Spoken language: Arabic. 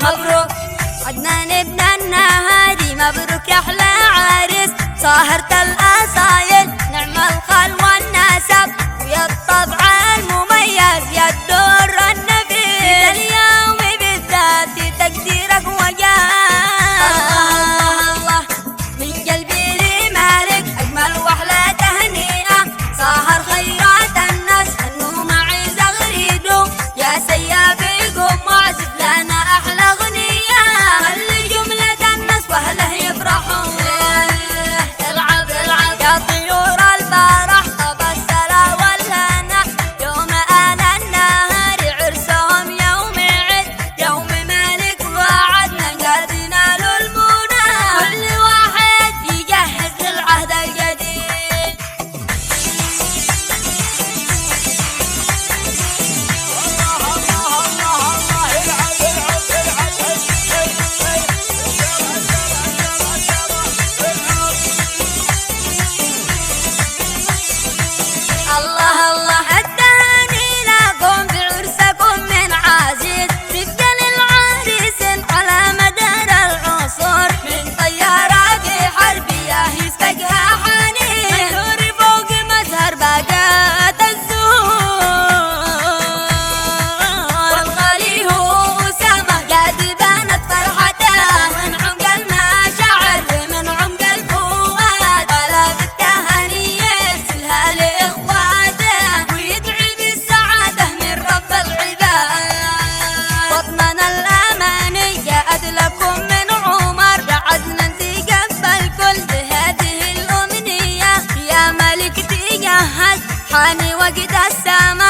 مبروك عدنان ابن النهادي، مبروك يا أحلى عريس، صاهرت الأصايل نعم الخال والنسب، ويا الطبع المميز يا الدور النفيس، اليوم بالذات تقديرك وجاه الله من قلبي لمالك أجمل وأحلى تهنئة، صاهر خيرات الناس أنه معي زغريدو، يا سيابيكم معزف لنا أحلى أغنية، خلي جملة الناس وأهله يفرحون، العب العب يا طيور الفرح، طب السلا والهنا، يوم آل النهار عرسهم يوم عيد، يوم مالك وعدنا قد نالوا المنى، كل واحد يجهز للعهد الجديد. الله الله التهاني لكم بعرسكم من عزيز، رفقا للعريس على مدار العصور، من طيارات حربية يسبقها حنين، منثور فوق مزهر باقات الزهور، والغالي هو أسامة قد بانت فرحته، من عمق المشاعر ومن عمق الفؤاد، ولا بالتهاني يرسلها لإخواته، ويدعي بالسعادة من رب العباد، وطمن الأمانية أدلكم من عمر، بعدنا تقبل كل هذه الأمنية، يا ملك تجهز حاني وقت السماء.